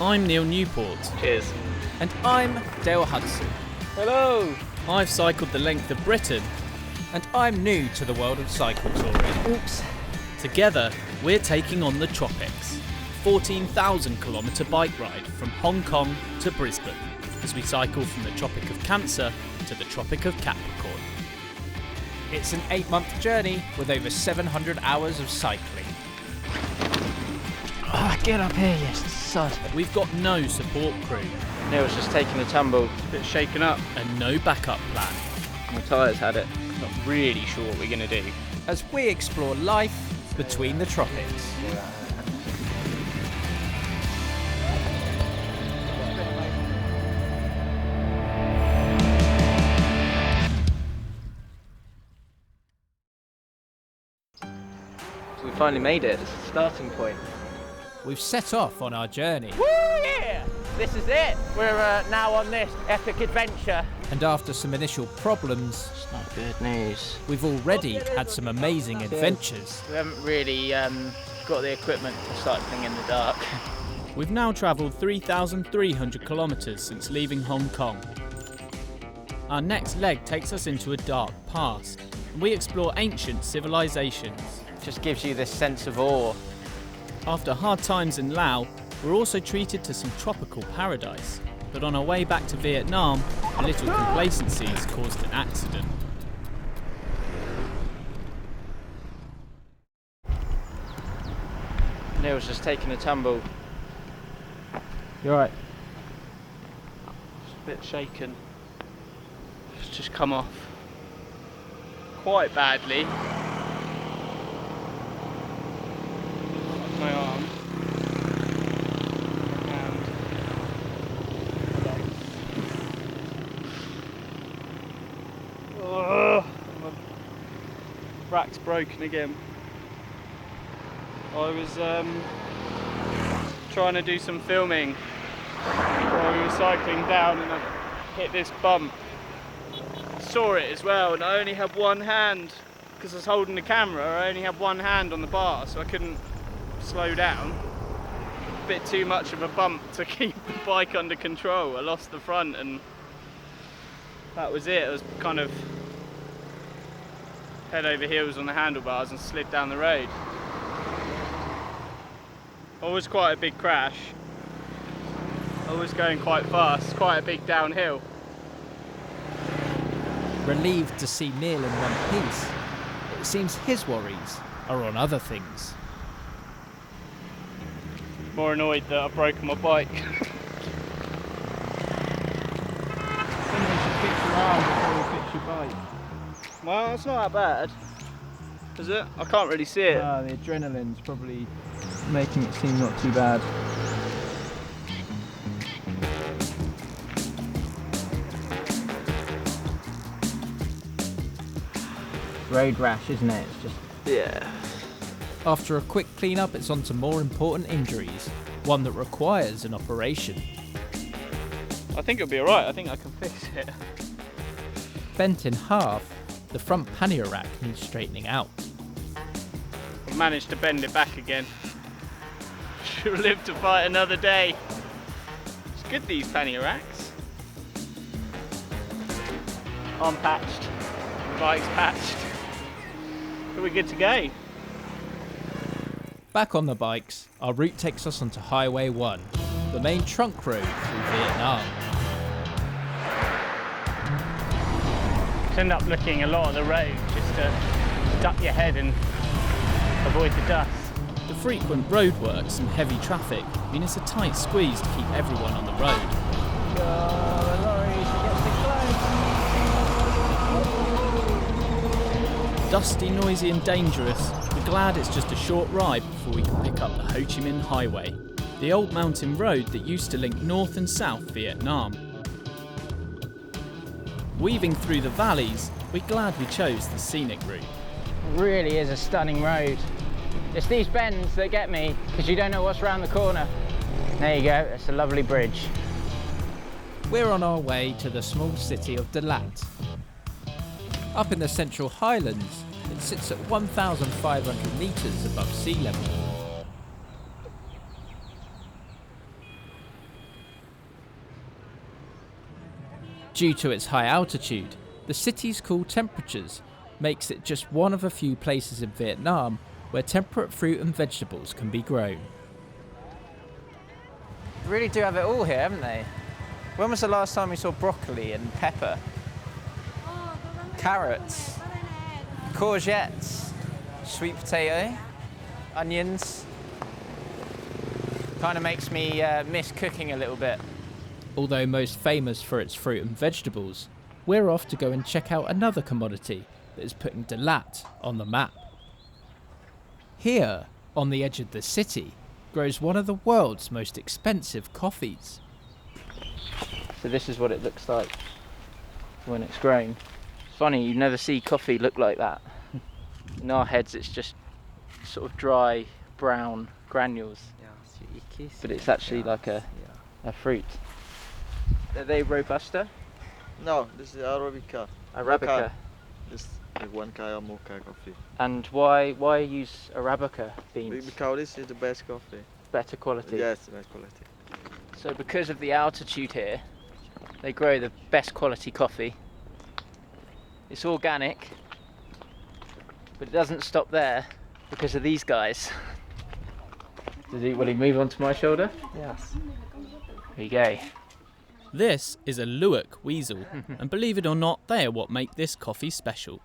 I'm Neil Newport. Cheers. And I'm Dale Hudson. Hello. I've cycled the length of Britain. And I'm new to the world of cycle touring. Oops. Together, we're taking on the Tropics. 14,000 kilometre bike ride from Hong Kong to Brisbane as we cycle from the Tropic of Cancer to the Tropic of Capricorn. It's an 8-month journey with over 700 hours of cycling. Get up here, you sod. We've got no support crew. Neil's just taking a tumble. A bit shaken up. And no backup plan. My tyres had it. Not really sure what we're going to do. As we explore life between the tropics. So we finally made it. It's the starting point. We've set off on our journey. Woo, yeah! This is it. We're now on this epic adventure. And after some initial problems, It's not good news. we've already had some amazing adventures. We haven't really got the equipment for cycling in the dark. We've now travelled 3,300 kilometres since leaving Hong Kong. Our next leg takes us into a dark past, and we explore ancient civilisations. Just gives you this sense of awe. After hard times in Laos, we're also treated to some tropical paradise. But on our way back to Vietnam, a little complacency has caused an accident. Neil's just taking a tumble. You're right. Just a bit shaken. It's just come off quite badly. My arm. And legs. Oh, my back's broken again. I was trying to do some filming while we were cycling down and I hit this bump. Saw it as well and I only had one hand because I was holding the camera. I only had one hand on the bar so I couldn't slow down. A bit too much of a bump to keep the bike under control. I lost the front and that was it. I was kind of head over heels on the handlebars and slid down the road. It was quite a big crash. I was going quite fast, quite a big downhill. Relieved to see Neil in one piece, it seems his worries are on other things. More annoyed that I've broken my bike. Well, it's not that bad, is it? I can't really see it. The adrenaline's probably making it seem not too bad. Road rash, isn't it? It's just Yeah. After a quick clean-up, it's on to more important injuries, one that requires an operation. I think it'll be alright. I think I can fix it. Bent in half, the front pannier rack needs straightening out. I've managed to bend it back again. Should live to fight another day. It's good, these pannier racks. I'm patched. The bike's patched. Are we good to go? Back on the bikes, our route takes us onto Highway 1, the main trunk road through Vietnam. End up looking a lot of the road just to duck your head and avoid the dust. The frequent roadworks and heavy traffic mean it's a tight squeeze to keep everyone on the road. Dusty, noisy and dangerous, we're glad it's just a short ride before we can pick up the Ho Chi Minh Highway, the old mountain road that used to link North and South Vietnam. Weaving through the valleys, we're glad we chose the scenic route. It really is a stunning road. It's these bends that get me because you don't know what's around the corner. There you go, it's a lovely bridge. We're on our way to the small city of Dalat. Up in the Central Highlands, it sits at 1,500 metres above sea level. Due to its high altitude, the city's cool temperatures makes it just one of a few places in Vietnam where temperate fruit and vegetables can be grown. They really do have it all here, haven't they? When was the last time we saw broccoli and pepper? Carrots, courgettes, sweet potato, onions. Kind of makes me miss cooking a little bit. Although most famous for its fruit and vegetables, we're off to go and check out another commodity that is putting Dalat on the map. Here, on the edge of the city, grows one of the world's most expensive coffees. So this is what it looks like when it's grown. It's funny, you never see coffee look like that. In our heads it's just sort of dry, brown granules. But it's actually like a fruit. Are they Robusta? No, this is Arabica. Arabica. This is like one kind of mocha coffee. And why use Arabica beans? Because this is the best coffee. Better quality? Yes, the best quality. So because of the altitude here, they grow the best quality coffee. It's organic, but it doesn't stop there because of these guys. Will he move onto my shoulder? Yes. Here you go. This is a Luwak weasel, and believe it or not, they are what make this coffee special.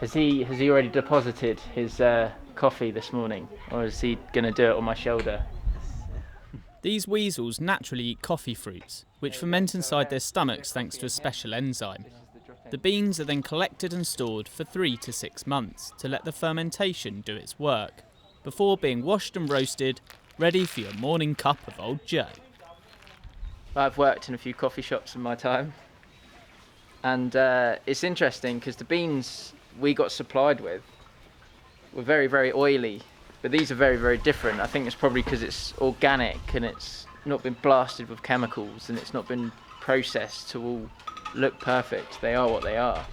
Has he already deposited his coffee this morning, or is he going to do it on my shoulder? These weasels naturally eat coffee fruits, which ferment inside their stomachs thanks to a special enzyme. The beans are then collected and stored for 3 to 6 months to let the fermentation do its work, before being washed and roasted, ready for your morning cup of Old Joe. I've worked in a few coffee shops in my time, and it's interesting because the beans we got supplied with were very, very oily, but these are very, very different. I think it's probably because it's organic and it's not been blasted with chemicals and it's not been processed to all look perfect. They are what they are.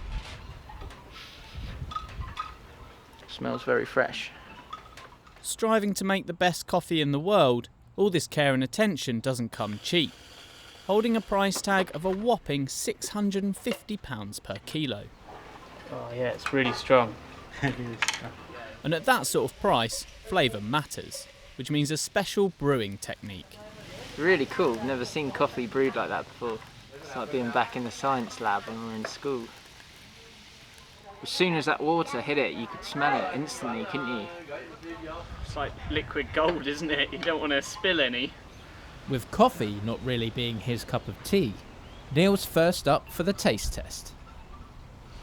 Smells very fresh. Striving to make the best coffee in the world, all this care and attention doesn't come cheap, holding a price tag of a whopping £650 per kilo. Oh yeah, it's really strong. And at that sort of price, flavour matters, which means a special brewing technique. Really cool. Never seen coffee brewed like that before. It's like being back in the science lab when we were in school. As soon as that water hit it, you could smell it instantly, couldn't you? It's like liquid gold, isn't it? You don't want to spill any. With coffee not really being his cup of tea, Neil's first up for the taste test.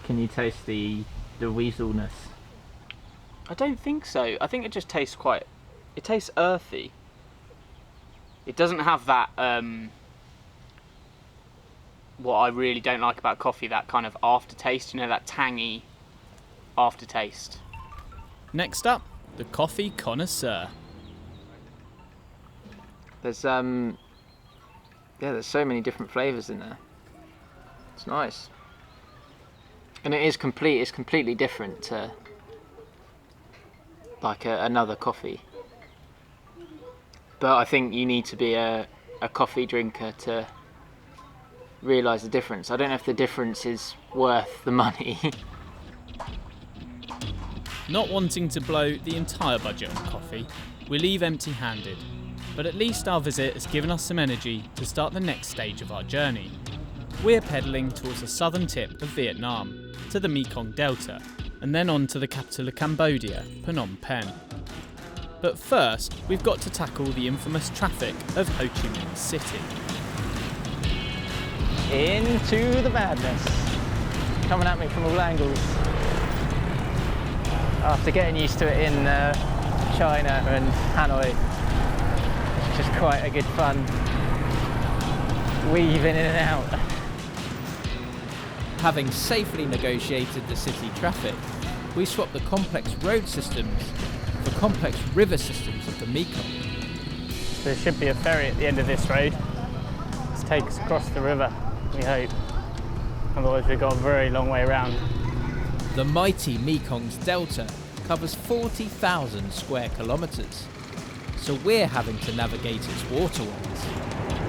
Can you taste the weaselness? I don't think so. I think it just tastes it tastes earthy. It doesn't have that, what I really don't like about coffee, that kind of aftertaste, you know, that tangy aftertaste. Next up, the coffee connoisseur. There's there's so many different flavours in there. It's nice. And it's completely different to like another coffee. But I think you need to be a coffee drinker to realise the difference. I don't know if the difference is worth the money. Not wanting to blow the entire budget on coffee, we leave empty-handed. But at least our visit has given us some energy to start the next stage of our journey. We're pedalling towards the southern tip of Vietnam, to the Mekong Delta, and then on to the capital of Cambodia, Phnom Penh. But first, we've got to tackle the infamous traffic of Ho Chi Minh City. Into the madness. Coming at me from all angles. After getting used to it in China and Hanoi, it's just quite a good fun weaving in and out. Having safely negotiated the city traffic, we swapped the complex road systems for complex river systems of the Mekong. There should be a ferry at the end of this road to take us across the river, we hope. Otherwise we've got a very long way around. The mighty Mekong's delta covers 40,000 square kilometres, so we're having to navigate its waterways.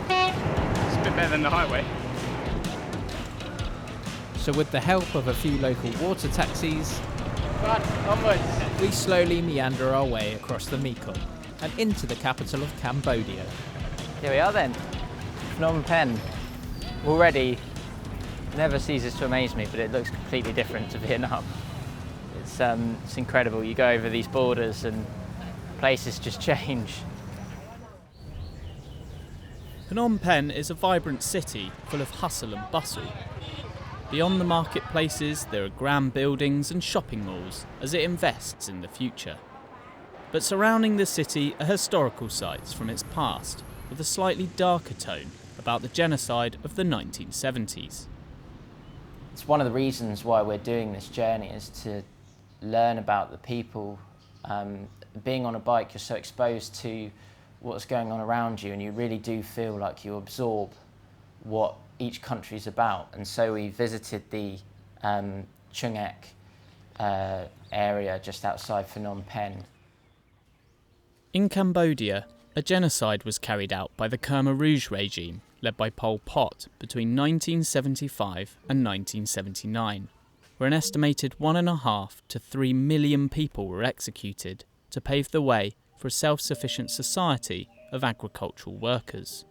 It's a bit better than the highway. So with the help of a few local water taxis, Come on, onwards. we slowly meander our way across the Mekong and into the capital of Cambodia. Here we are then, Phnom Penh. Already never ceases to amaze me, but it looks completely different to Vietnam. It's incredible. You go over these borders and places just change. Phnom Penh is a vibrant city full of hustle and bustle. Beyond the marketplaces, there are grand buildings and shopping malls as it invests in the future. But surrounding the city are historical sites from its past, with a slightly darker tone about the genocide of the 1970s. It's one of the reasons why we're doing this journey, is to learn about the people. Being on a bike, you're so exposed to what's going on around you, and you really do feel like you absorb what each country's about. And so we visited the Chung Ek area just outside Phnom Penh. In Cambodia, a genocide was carried out by the Khmer Rouge regime led by Pol Pot between 1975 and 1979, where an estimated 1.5 to 3 million people were executed to pave the way for a self-sufficient society of agricultural workers.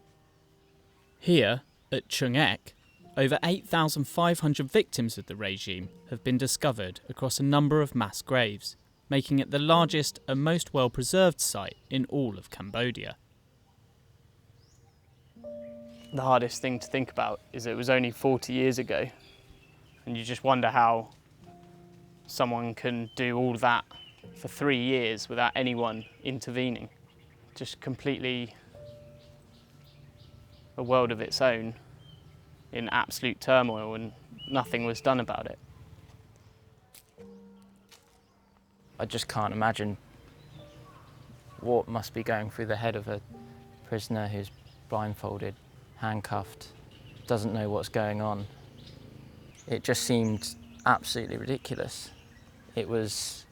Here, at Chung Ek, over 8,500 victims of the regime have been discovered across a number of mass graves, making it the largest and most well-preserved site in all of Cambodia. The hardest thing to think about is it was only 40 years ago, and you just wonder how someone can do all that for 3 years without anyone intervening. Just completely a world of its own, in absolute turmoil, and nothing was done about it. I just can't imagine what must be going through the head of a prisoner who's blindfolded, handcuffed, doesn't know what's going on. It just seemed absolutely ridiculous. It was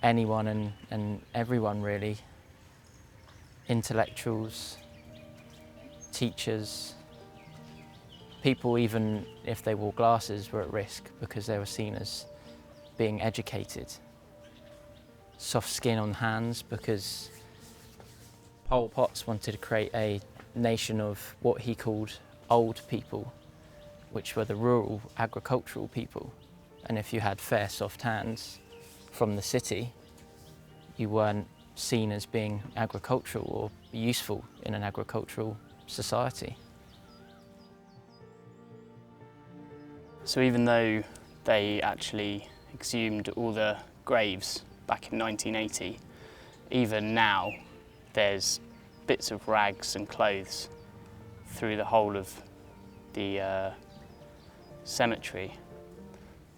anyone and everyone really. Intellectuals, teachers, people even if they wore glasses were at risk because they were seen as being educated. Soft skin on hands because Pol Pot wanted to create a nation of what he called old people, which were the rural agricultural people. And if you had fair soft hands from the city, you weren't seen as being agricultural or useful in an agricultural society. So even though they actually exhumed all the graves back in 1980, even now there's bits of rags and clothes through the whole of the cemetery,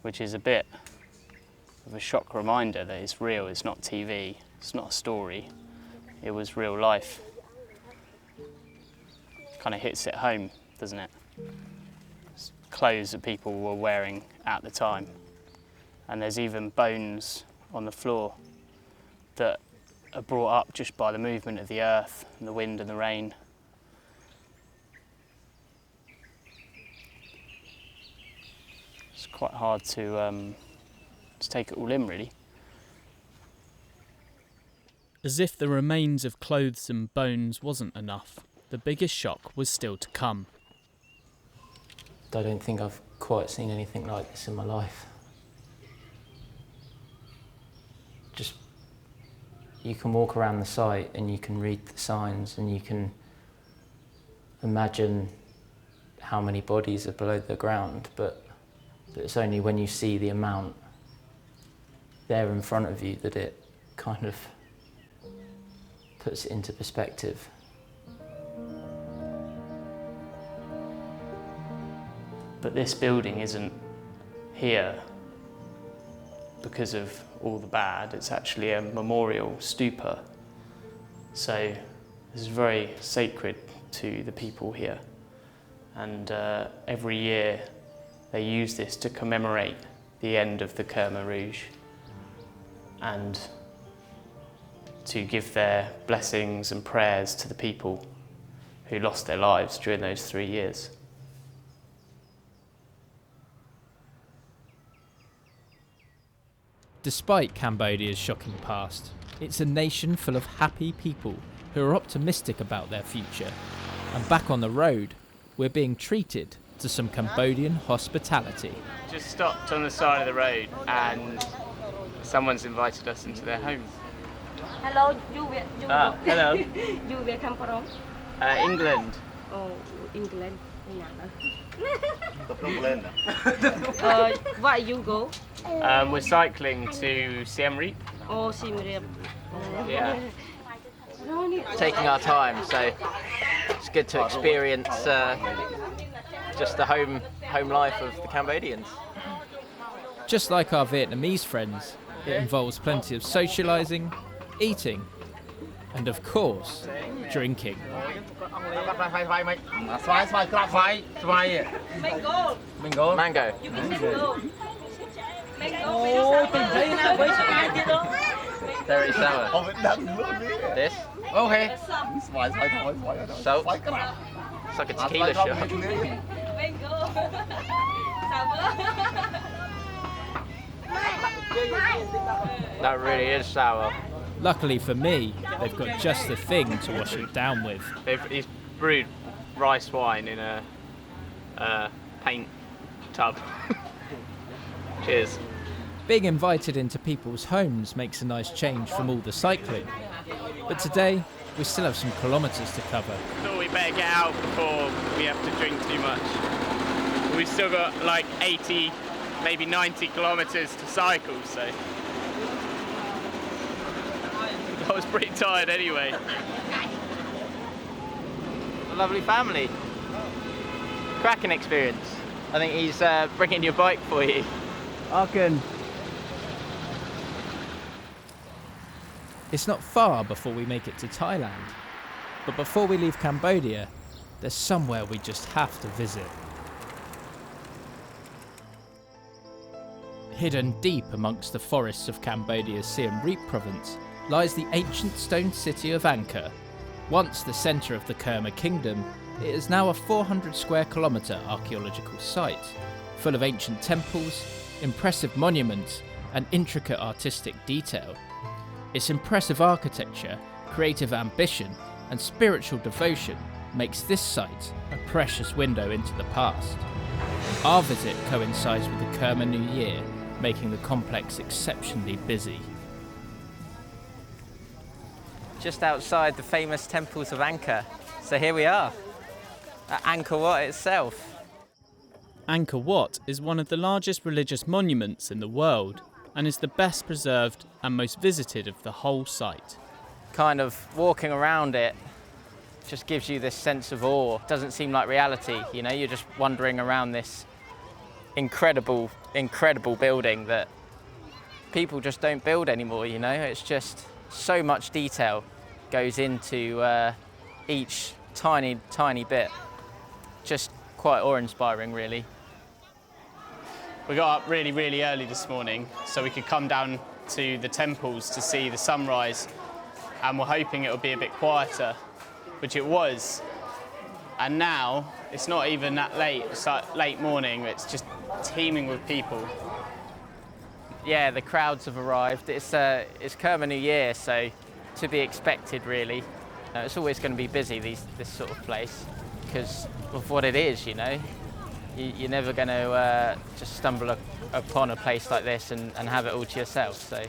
which is a bit of a shock reminder that it's real, it's not TV, it's not a story, it was real life. Kind of hits it home, doesn't it? It's clothes that people were wearing at the time. And there's even bones on the floor that are brought up just by the movement of the earth and the wind and the rain. It's quite hard to take it all in, really. As if the remains of clothes and bones wasn't enough, the biggest shock was still to come. I don't think I've quite seen anything like this in my life. Just, you can walk around the site and you can read the signs and you can imagine how many bodies are below the ground, but it's only when you see the amount there in front of you that it kind of puts it into perspective. But this building isn't here because of all the bad, it's actually a memorial stupa. So this is very sacred to the people here. And every year they use this to commemorate the end of the Khmer Rouge and to give their blessings and prayers to the people who lost their lives during those 3 years. Despite Cambodia's shocking past, it's a nation full of happy people who are optimistic about their future. And back on the road, we're being treated to some Cambodian hospitality. Just stopped on the side of the road and someone's invited us into their home. Hello, Hello. you where come from? England. Oh, England. Why you go? We're cycling to Siem Reap. Oh, Siem Reap. Yeah. Taking our time, so it's good to experience just the home life of the Cambodians. Just like our Vietnamese friends, it involves plenty of socialising, eating, and of course, drinking. Mango. Very sour. This? Okay. Salt. It's like a tequila shot. That really is sour. Luckily for me, they've got just the thing to wash it down with. He's brewed rice wine in a paint tub. Cheers. Being invited into people's homes makes a nice change from all the cycling. But today, we still have some kilometres to cover. Thought we better get out before we have to drink too much. We've still got like 80, maybe 90 kilometres to cycle, so I was pretty tired anyway. A lovely family. Cracking experience. I think he's bringing your bike for you. It's not far before we make it to Thailand. But before we leave Cambodia, there's somewhere we just have to visit. Hidden deep amongst the forests of Cambodia's Siem Reap province lies the ancient stone city of Angkor. Once the centre of the Khmer kingdom, it is now a 400 square kilometre archaeological site, full of ancient temples, impressive monuments and intricate artistic detail. Its impressive architecture, creative ambition and spiritual devotion makes this site a precious window into the past. Our visit coincides with the Khmer New Year, making the complex exceptionally busy. Just outside the famous temples of Angkor. So here we are, at Angkor Wat itself. Angkor Wat is one of the largest religious monuments in the world and is the best preserved and most visited of the whole site. Kind of walking around it just gives you this sense of awe. It doesn't seem like reality, you know, you're just wandering around this incredible building that people just don't build anymore, you know. It's just so much detail goes into each tiny bit. Just quite awe-inspiring, really. We got up really early this morning so we could come down to the temples to see the sunrise, and we're hoping it would be a bit quieter, which it was. And now it's not even that late, it's like late morning, it's just teeming with people. Yeah, the crowds have arrived. It's Khmer New Year, so to be expected, really. It's always going to be busy, this sort of place, because of what it is, you know. You're never going to just stumble upon a place like this and have it all to yourself. So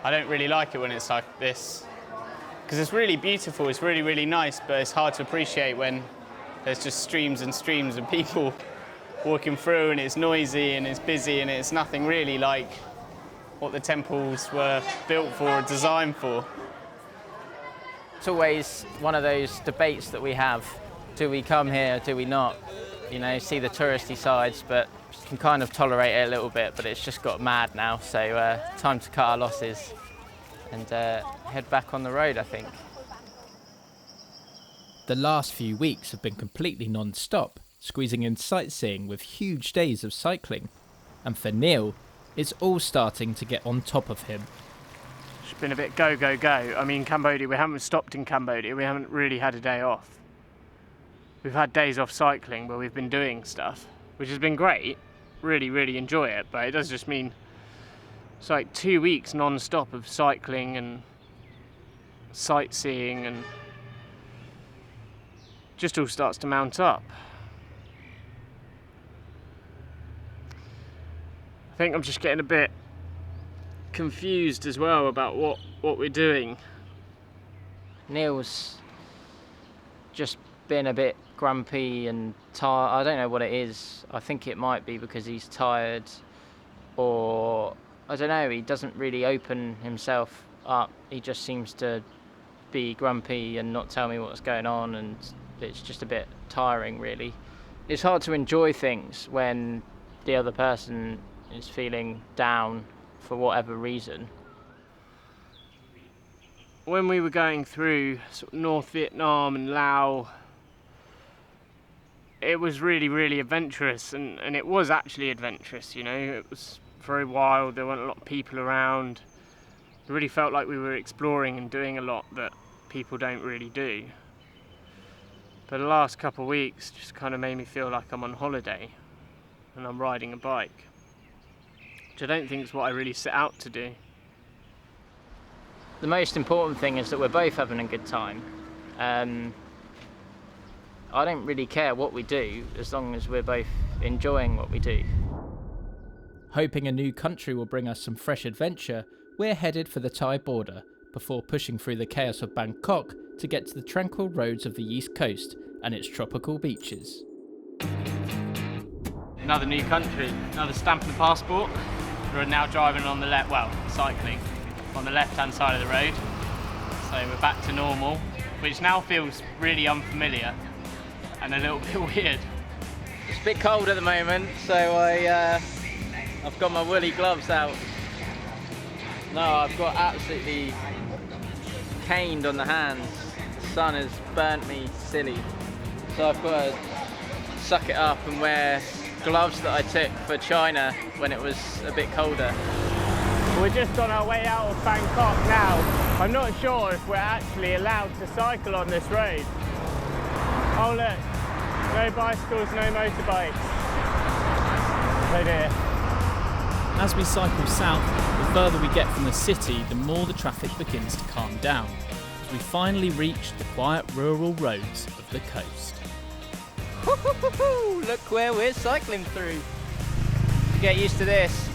I don't really like it when it's like this, because it's really beautiful, it's really nice, but it's hard to appreciate when there's just streams and streams of people walking through, and it's noisy and it's busy, and it's nothing really like what the temples were built for or designed for. it's always one of those debates that we have. Do we come here, do we not? You know, see the touristy sides, but can kind of tolerate it a little bit, but it's just got mad now, so time to cut our losses and head back on the road, I think. The last few weeks have been completely non-stop, squeezing in sightseeing with huge days of cycling. And for Neil, it's all starting to get on top of him. It's been a bit go. I mean, Cambodia, we haven't stopped in Cambodia, we haven't really had a day off. We've had days off cycling where we've been doing stuff, which has been great, really enjoy it, but it does just mean It's like 2 weeks non-stop of cycling and sightseeing, and just all starts to mount up. I think I'm just getting a bit confused as well about what we're doing. Neil's just been a bit grumpy and tired. I don't know what it is. I think it might be because he's tired, or I don't know, he doesn't really open himself up. He just seems to be grumpy and not tell me what's going on, and it's just a bit tiring, really. It's hard to enjoy things when the other person is feeling down for whatever reason. When we were going through sort of North Vietnam and Laos, it was really, really adventurous, and it was actually adventurous, you know. It was very wild, there weren't a lot of people around. It really felt like we were exploring and doing a lot that people don't really do. But the last couple of weeks just kind of made me feel like I'm on holiday and I'm riding a bike, which I don't think is what I really set out to do. The most important thing is that we're both having a good time. I don't really care what we do as long as we're both enjoying what we do. Hoping a new country will bring us some fresh adventure, we're headed for the Thai border before pushing through the chaos of Bangkok to get to the tranquil roads of the East Coast and its tropical beaches. Another new country, another stamp in the passport. We're now driving on the left, well, cycling on the left-hand side of the road. So we're back to normal, which now feels really unfamiliar and a little bit weird. It's a bit cold at the moment, so I've got my woolly gloves out. No, I've got absolutely caned on the hands. The sun has burnt me silly. So I've got to suck it up and wear gloves that I took for China when it was a bit colder. We're just on our way out of Bangkok now. I'm not sure if we're actually allowed to cycle on this road. Oh look, no bicycles, no motorbikes. Oh dear. As we cycle south, the further we get from the city, the more the traffic begins to calm down, as we finally reach the quiet rural roads of the coast. Look where we're cycling through. Get used to this.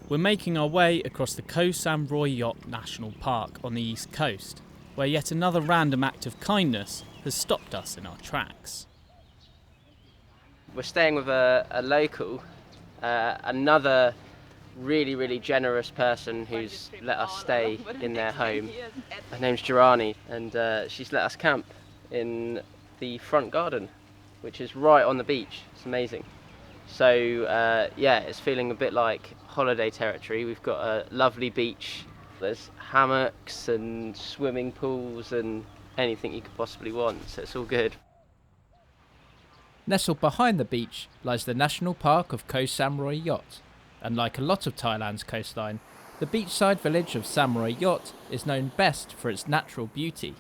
We're making our way across the Koh Sam Roy Yacht National Park on the east coast, where yet another random act of kindness has stopped us in our tracks. We're staying with a local, another really, really generous person who's let us stay in their home. Her name's Jirani, and she's let us camp in the front garden, which is right on the beach. It's amazing. So yeah, it's feeling a bit like holiday territory. We've got a lovely beach. There's hammocks and swimming pools and anything you could possibly want, so it's all good. Nestled behind the beach lies the National Park of Koh Sam Roy Yacht, and like a lot of Thailand's coastline, the beachside village of Sam Roy Yacht is known best for its natural beauty.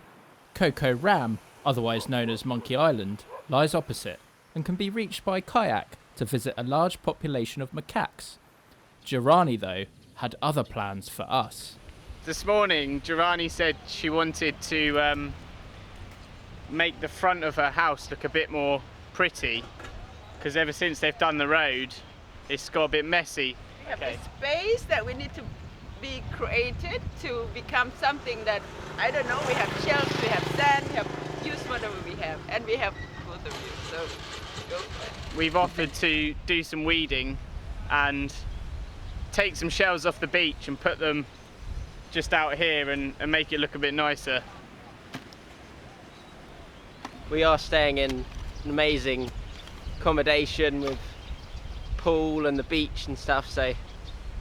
Koh Koh Ram, otherwise known as Monkey Island, lies opposite and can be reached by kayak to visit a large population of macaques. Jirani, though, had other plans for us. This morning, Jirani said she wanted to make the front of her house look a bit more pretty, because ever since they've done the road, it's got a bit messy. We have a space that we need to be created to become something that, I don't know, we have shelves, we have sand, we have use whatever we have, and we have both of you, so go for it. We've offered to do some weeding and take some shells off the beach and put them just out here and make it look a bit nicer. We are staying in an amazing accommodation with pool and the beach and stuff, so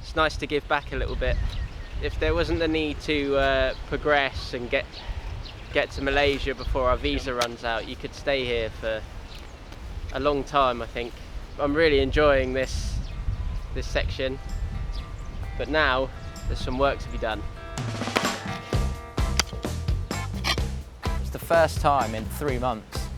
it's nice to give back a little bit. If there wasn't the need to progress and get to Malaysia before our visa runs out, you could stay here for a long time, I think. I'm really enjoying this section, but now there's some work to be done. It's the first time in 3 months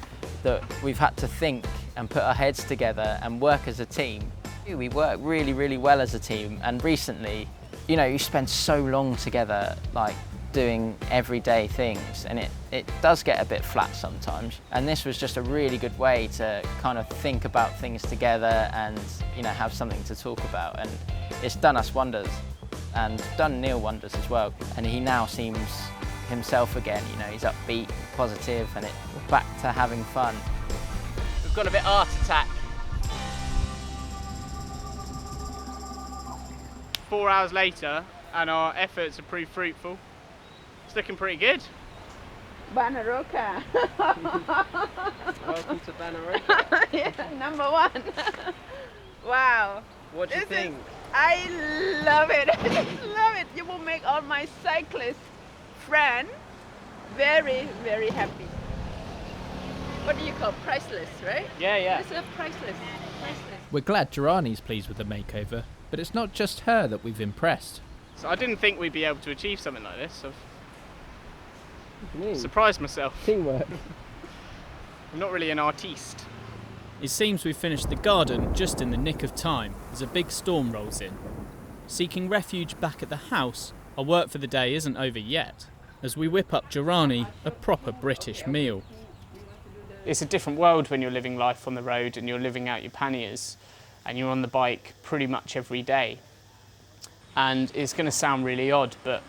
that we've had to think and put our heads together and work as a team We work really, really well as a team, and recently, you know, you spend so long together, like doing everyday things, and it does get a bit flat sometimes. And this was just a really good way to kind of think about things together and, you know, have something to talk about. And it's done us wonders, and done Neil wonders as well. And he now seems himself again, you know, he's upbeat, positive, and we're back to having fun. We've got a bit art attack. 4 hours later, and our efforts have proved fruitful. It's looking pretty good. Banaroka. Welcome to Banaroka. Yeah, number one. Wow. What do you think? I love it. I just love it. You will make all my cyclist friends very, very happy. What do you call priceless, right? Yeah. It's a priceless. We're glad Durrani's pleased with the makeover, but it's not just her that we've impressed. So I didn't think we'd be able to achieve something like this. I've surprised myself. Teamwork. I'm not really an artiste. It seems we've finished the garden just in the nick of time as a big storm rolls in. Seeking refuge back at the house, our work for the day isn't over yet, as we whip up Durrani a proper British meal. It's a different world when you're living life on the road and you're living out your panniers and you're on the bike pretty much every day. And it's going to sound really odd, but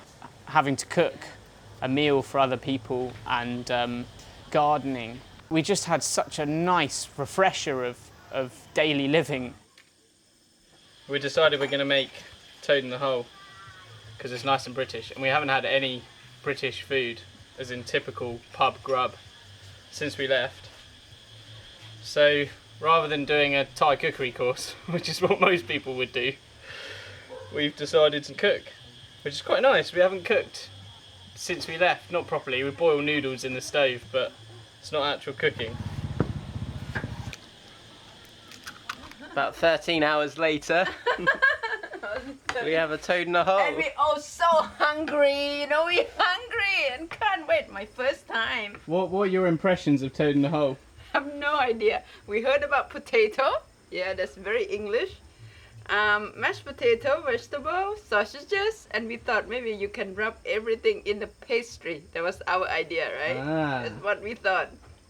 having to cook a meal for other people and gardening, we just had such a nice refresher of daily living. We decided we're going to make toad in the hole because it's nice and British, and we haven't had any British food, as in typical pub grub, since we left. So rather than doing a Thai cookery course, which is what most people would do, we've decided to cook, which is quite nice. We haven't cooked since we left, not properly. We boil noodles in the stove, but it's not actual cooking. About 13 hours later, we have a toad in a hole. And we're all so hungry, you know, we're hungry and can't wait. My first time. What are your impressions of toad in the hole? I have no idea. We heard about potato. Yeah, that's very English. Mashed potato, vegetables, sausages, and we thought maybe you can rub everything in the pastry. That was our idea, right? That's what we thought.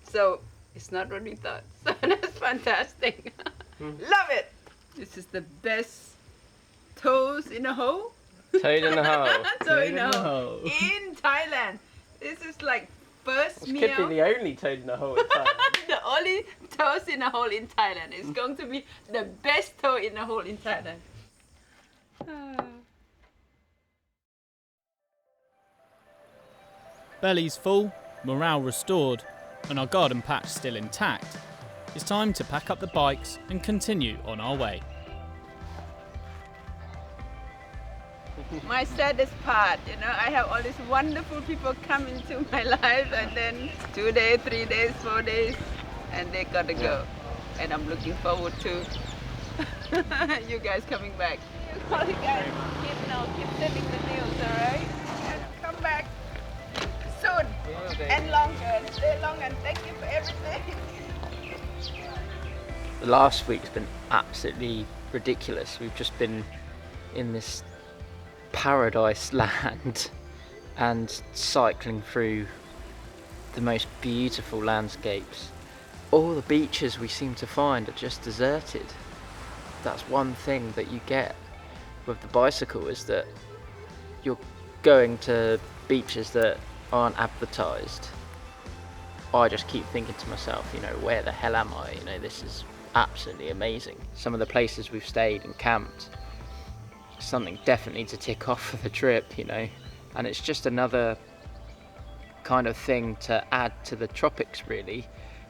So it's not what we thought. So that's fantastic. Love it. This is the best toes in a hole. Toad in a hole. Toad in a hole. In Thailand. This is like first This meal. could be the only toad in a hole in Thailand. The only toes in a hole in Thailand. It's going to be the best toe in a hole in Thailand. Bellies full, morale restored, and our garden patch still intact. It's time to pack up the bikes and continue on our way. My saddest part, you know, I have all these wonderful people come into my life, and then 2 days, 3 days, 4 days, and they gotta go. And I'm looking forward to you guys coming back. All you guys keep sending the news, alright? And come back soon and longer. Stay long, and thank you for everything. The last week's been absolutely ridiculous. We've just been in this paradise land and cycling through the most beautiful landscapes. All the beaches we seem to find are just deserted. That's one thing that you get with the bicycle, is that you're going to beaches that aren't advertised. I just keep thinking to myself, you know, where the hell am I? You know, this is absolutely amazing. Some of the places we've stayed and camped, something definitely to tick off for the trip, you know, and it's just another kind of thing to add to the tropics, really.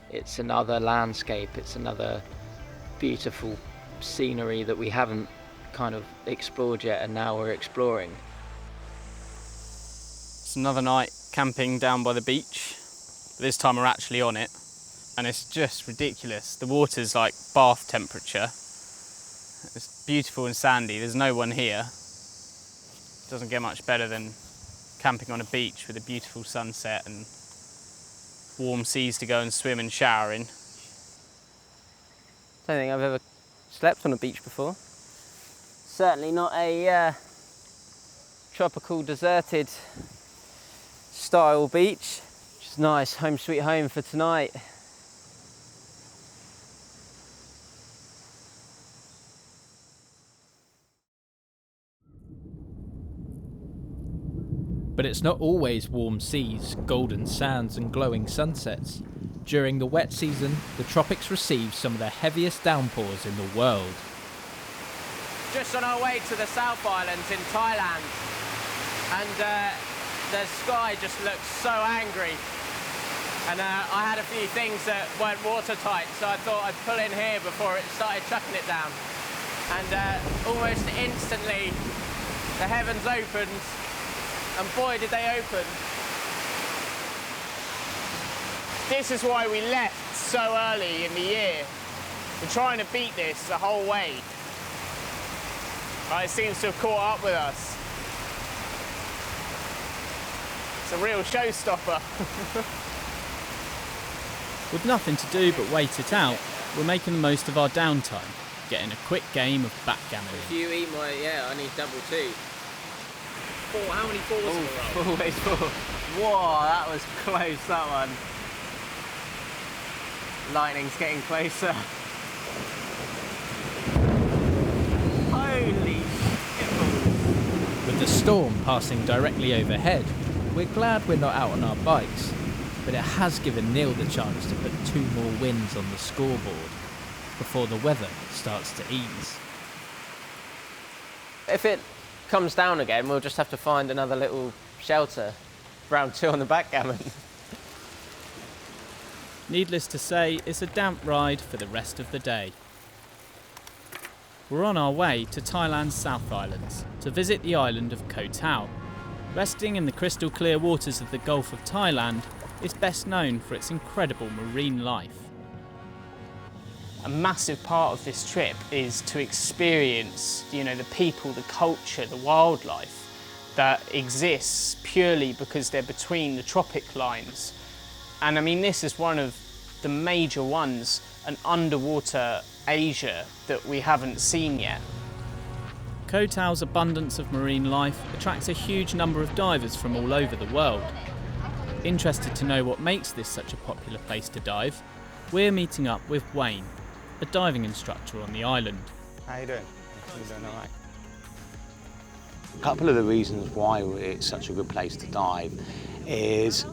It's another landscape, it's another beautiful scenery that we haven't kind of explored yet, and now we're exploring. It's another night camping down by the beach. This time we're actually on it, and it's just ridiculous. The water's like bath temperature. It's beautiful and sandy. There's no one here. It doesn't get much better than camping on a beach with a beautiful sunset and warm seas to go and swim and shower in. I don't think I've ever slept on a beach before. Certainly not a tropical deserted style beach. Just nice, home sweet home for tonight. But it's not always warm seas, golden sands and glowing sunsets. During the wet season, the tropics receive some of the heaviest downpours in the world. Just on our way to the South Islands in Thailand, and the sky just looks so angry. And I had a few things that weren't watertight, so I thought I'd pull in here before it started chucking it down. And almost instantly, the heavens opened. And boy, did they open. This is why we left so early in the year. We're trying to beat this the whole way. It seems to have caught up with us. It's a real showstopper. With nothing to do but wait it out, we're making the most of our downtime, getting a quick game of backgammon If in. you eat my, I need double two. How many fours in a row? Always four. Whoa, that was close, that one. Lightning's getting closer. Holy shit. With the storm passing directly overhead, we're glad we're not out on our bikes, but it has given Neil the chance to put 2 more wins on the scoreboard before the weather starts to ease. If it comes down again, we'll just have to find another little shelter. Round 2 on the backgammon. Needless to say, it's a damp ride for the rest of the day. We're on our way to Thailand's South Islands to visit the island of Koh Tao. Resting in the crystal clear waters of the Gulf of Thailand, it's best known for its incredible marine life. A massive part of this trip is to experience, the people, the culture, the wildlife that exists purely because they're between the tropic lines. And I mean, this is one of the major ones, an underwater Asia that we haven't seen yet. Koh Tao's abundance of marine life attracts a huge number of divers from all over the world. Interested to know what makes this such a popular place to dive, we're meeting up with Wayne, a diving instructor on the island. How you doing? You doing all right? A couple of the reasons why it's such a good place to dive is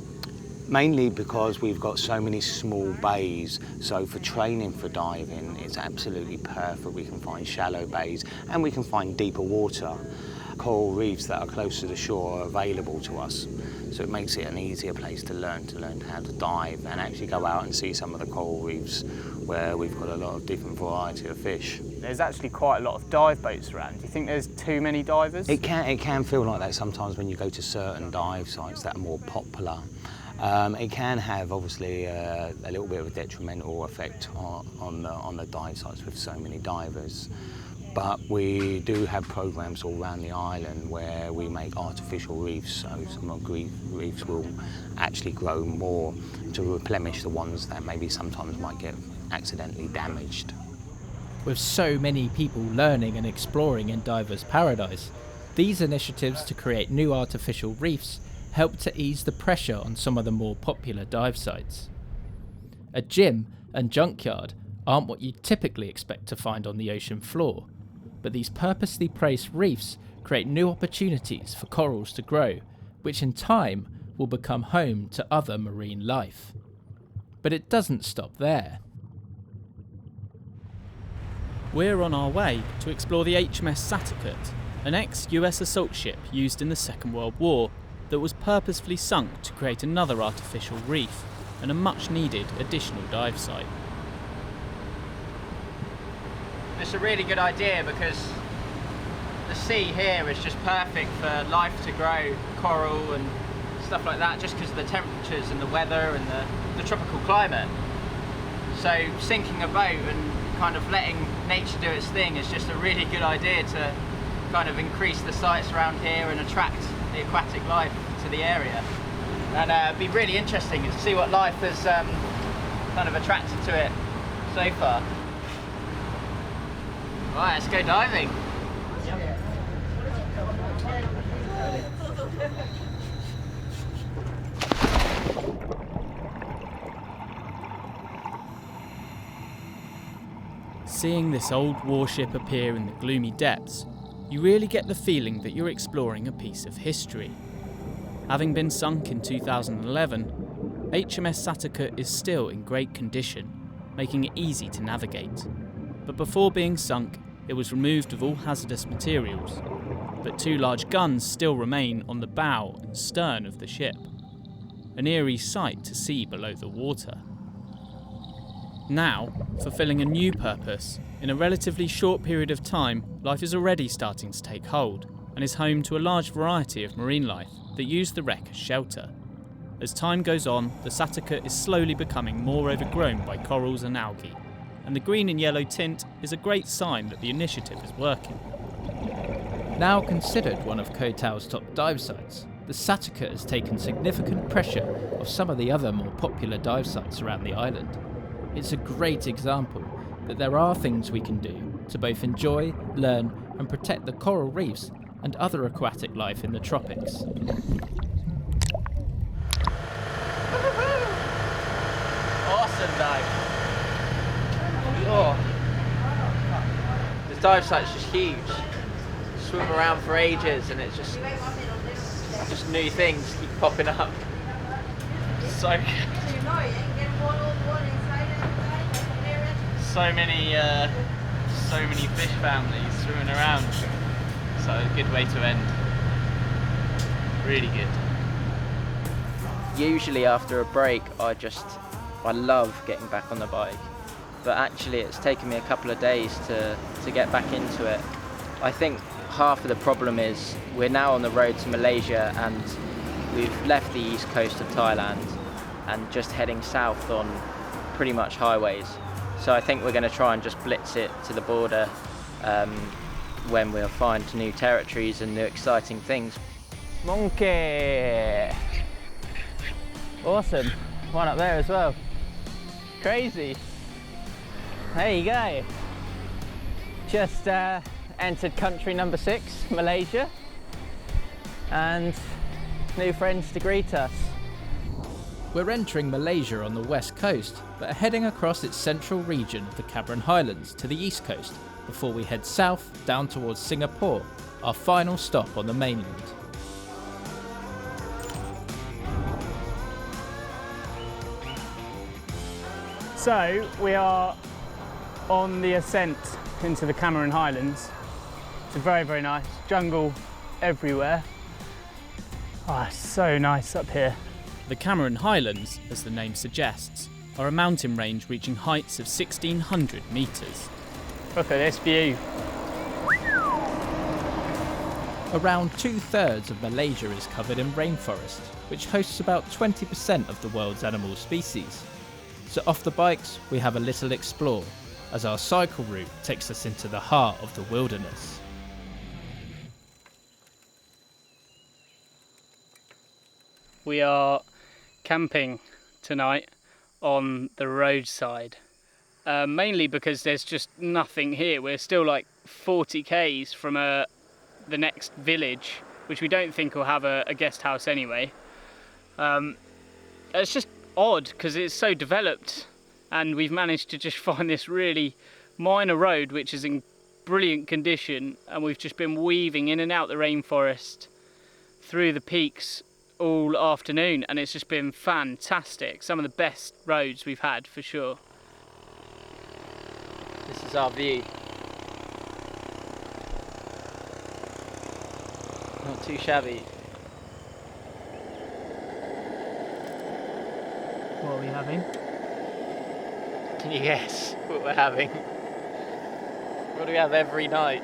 mainly because we've got so many small bays, so for training for diving it's absolutely perfect. We can find shallow bays and we can find deeper water. Coral reefs that are close to the shore are available to us, so it makes it an easier place to learn how to dive and actually go out and see some of the coral reefs where we've got a lot of different variety of fish. There's actually quite a lot of dive boats around. Do you think there's too many divers? It can feel like that sometimes when you go to certain dive sites that are more popular. It can have obviously a little bit of a detrimental effect on the dive sites with so many divers. But we do have programs all around the island where we make artificial reefs, so some of the reefs will actually grow more to replenish the ones that maybe sometimes might get accidentally damaged. With so many people learning and exploring in Divers Paradise, these initiatives to create new artificial reefs help to ease the pressure on some of the more popular dive sites. A gym and junkyard aren't what you'd typically expect to find on the ocean floor, but these purposely placed reefs create new opportunities for corals to grow, which in time will become home to other marine life. But it doesn't stop there. We're on our way to explore the HMS Satakut, an ex-US assault ship used in the Second World War that was purposefully sunk to create another artificial reef and a much-needed additional dive site. It's a really good idea because the sea here is just perfect for life to grow, coral and stuff like that, just because of the temperatures and the weather and the tropical climate. So sinking a boat and kind of letting nature do its thing is just a really good idea to kind of increase the sites around here and attract the aquatic life to the area. And it'd be really interesting to see what life has kind of attracted to it so far. Right, let's go diving. Seeing this old warship appear in the gloomy depths, you really get the feeling that you're exploring a piece of history. Having been sunk in 2011, HMS Satakut is still in great condition, making it easy to navigate. But before being sunk, it was removed of all hazardous materials, but 2 large guns still remain on the bow and stern of the ship. An eerie sight to see below the water. Now, fulfilling a new purpose, in a relatively short period of time, life is already starting to take hold and is home to a large variety of marine life that use the wreck as shelter. As time goes on, the Satakut is slowly becoming more overgrown by corals and algae, and the green and yellow tint is a great sign that the initiative is working. Now considered one of Koh Tau's top dive sites, the Satakut has taken significant pressure off some of the other more popular dive sites around the island. It's a great example that there are things we can do to both enjoy, learn and protect the coral reefs and other aquatic life in the tropics. Awesome dive. Oh. The dive site's just huge. Swim around for ages and it's just new things keep popping up. So many fish families swimming around. So a good way to end. Really good. Usually after a break I love getting back on the bike, but actually it's taken me a couple of days to get back into it. I think half of the problem is we're now on the road to Malaysia and we've left the east coast of Thailand and just heading south on pretty much highways. So I think we're going to try and just blitz it to the border when we'll find new territories and new exciting things. Monkey! Awesome, one up there as well. Crazy. There you go. Just entered country number 6, Malaysia, and new friends to greet us. We're entering Malaysia on the west coast, but are heading across its central region of the Cameron Highlands to the east coast before we head south down towards Singapore, our final stop on the mainland. So we are on the ascent into the Cameron Highlands. It's very, very nice. Jungle everywhere. Oh, it's so nice up here. The Cameron Highlands, as the name suggests, are a mountain range reaching heights of 1,600 metres. Look at this view. Around 2/3 of Malaysia is covered in rainforest, which hosts about 20% of the world's animal species. So off the bikes, we have a little explore, as our cycle route takes us into the heart of the wilderness. We are camping tonight on the roadside, mainly because there's just nothing here. We're still like 40 k's from the next village, which we don't think will have a guest house anyway. It's just odd because it's so developed, and we've managed to just find this really minor road which is in brilliant condition, and we've just been weaving in and out the rainforest through the peaks all afternoon, and it's just been fantastic. Some of the best roads we've had for sure. This is our view. Not too shabby. What are we having? Can you guess what we're having? What do we have every night?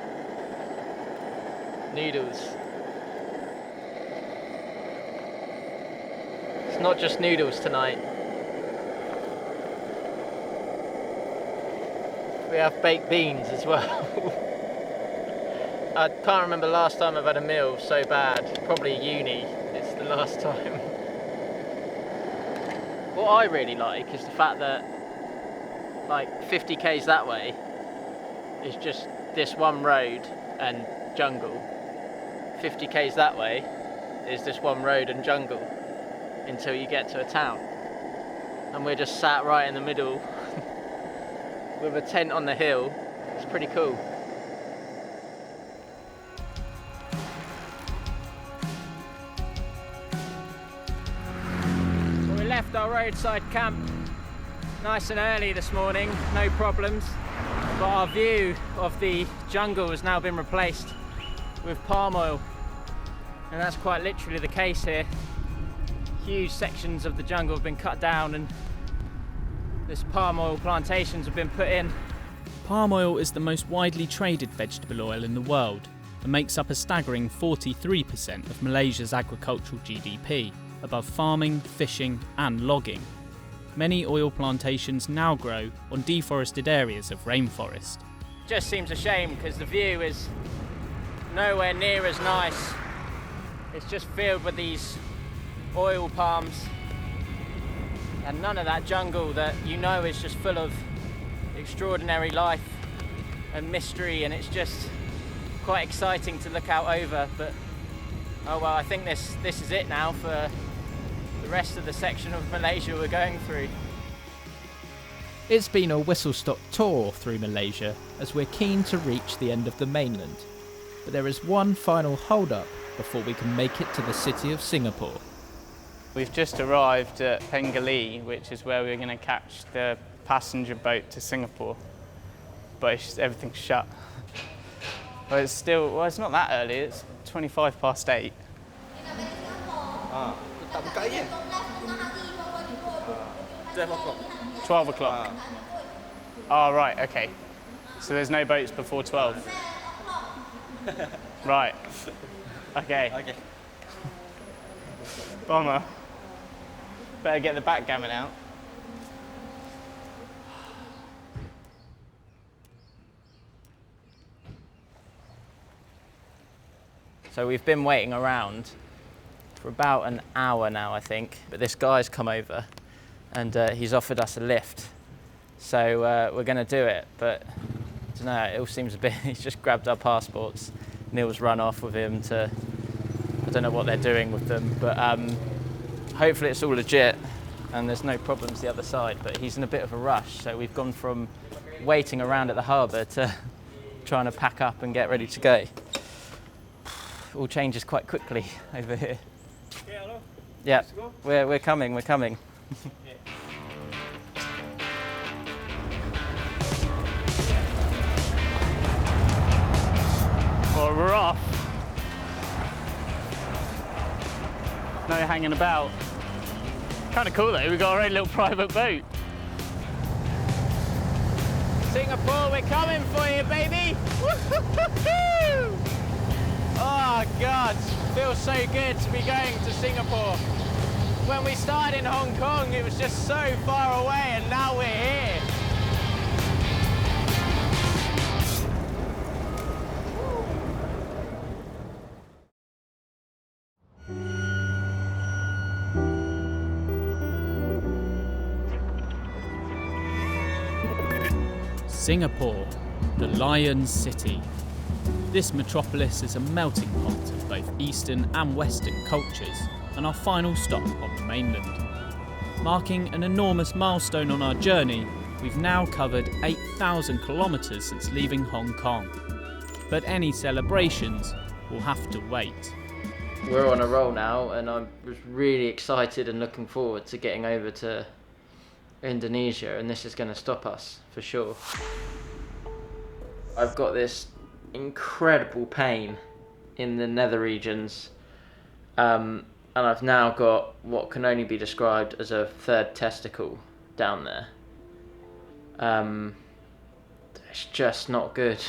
Noodles. It's not just noodles tonight. We have baked beans as well. I can't remember the last time I've had a meal so bad. Probably uni. It's the last time. What I really like is the fact that like 50 k's that way is just this one road and jungle. 50 k's that way is this one road and jungle until you get to a town. And we're just sat right in the middle with a tent on the hill. It's pretty cool. Well, we left our roadside camp nice and early this morning, no problems. But our view of the jungle has now been replaced with palm oil. And that's quite literally the case here. Huge sections of the jungle have been cut down and this palm oil plantations have been put in. Palm oil is the most widely traded vegetable oil in the world and makes up a staggering 43% of Malaysia's agricultural GDP, above farming, fishing and logging. Many oil plantations now grow on deforested areas of rainforest. Just seems a shame because the view is nowhere near as nice. It's just filled with these oil palms and none of that jungle that you know is just full of extraordinary life and mystery, and it's just quite exciting to look out over. But oh well, I think this is it now for the rest of the section of Malaysia we're going through. It's been a whistle-stop tour through Malaysia as we're keen to reach the end of the mainland. But there is one final hold-up before we can make it to the city of Singapore. We've just arrived at Pengali, which is where we're going to catch the passenger boat to Singapore. But everything's shut. But it's still, well, it's not that early, it's 8:25. 12 o'clock. Oh, right, okay. So there's no boats before 12. Right. Okay. Bummer. Better get the backgammon out. So we've been waiting around for about an hour now, I think. But this guy's come over and he's offered us a lift. So we're going to do it, but I don't know, it all seems a bit, he's just grabbed our passports. Neil's run off with him to, I don't know what they're doing with them, but hopefully it's all legit and there's no problems the other side. But he's in a bit of a rush, so we've gone from waiting around at the harbour to trying to pack up and get ready to go. All changes quite quickly over here. Yeah, we're coming. Well, we're off. No hanging about. Kind of cool though, we've got our own little private boat. Singapore, we're coming for you, baby! Woo-hoo-hoo-hoo! Oh God, feels so good to be going to Singapore. When we started in Hong Kong, it was just so far away, and now we're here. Singapore, the Lion City. This metropolis is a melting pot of both Eastern and Western cultures, and our final stop on the mainland. Marking an enormous milestone on our journey, we've now covered 8,000 kilometres since leaving Hong Kong. But any celebrations will have to wait. We're on a roll now, and I was really excited and looking forward to getting over to Indonesia, and this is going to stop us for sure. I've got this incredible pain in the nether regions, and I've now got what can only be described as a third testicle down there. It's just not good.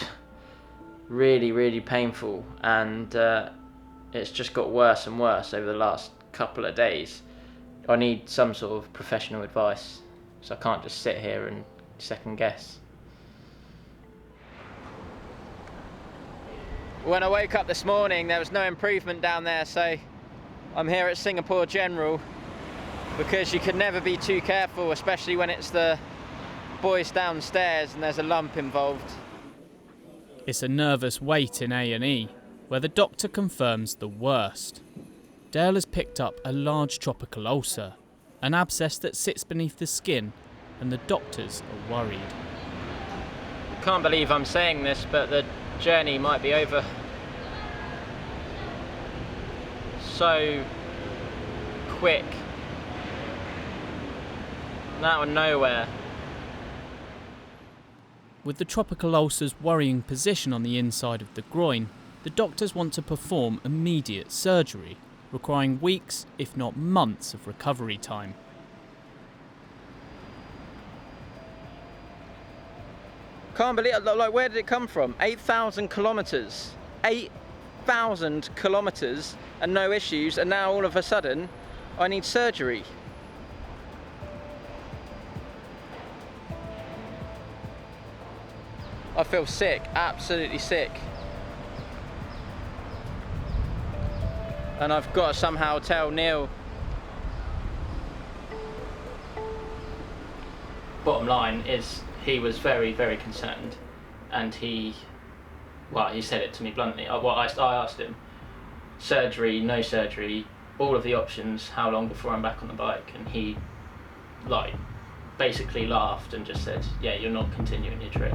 Really painful, and it's just got worse and worse over the last couple of days. I need some sort of professional advice, so I can't just sit here and second guess. When I woke up this morning, there was no improvement down there, so I'm here at Singapore General, because you can never be too careful, especially when it's the boys downstairs and there's a lump involved. It's a nervous wait in A&E, where the doctor confirms the worst. Dale has picked up a large tropical ulcer, an abscess that sits beneath the skin, and the doctors are worried. Can't believe I'm saying this, but the journey might be over so quick, and out of nowhere. With the tropical ulcer's worrying position on the inside of the groin, the doctors want to perform immediate surgery, requiring weeks, if not months, of recovery time. Can't believe it. Like, where did it come from? 8,000 kilometres. 8,000 kilometres and no issues, and now all of a sudden I need surgery. I feel sick, absolutely sick. And I've got to somehow tell Neil. Bottom line is, he was very, very concerned, and he said it to me bluntly. I asked him, surgery, no surgery, all of the options, how long before I'm back on the bike? And he, basically laughed and just said, yeah, you're not continuing your trip.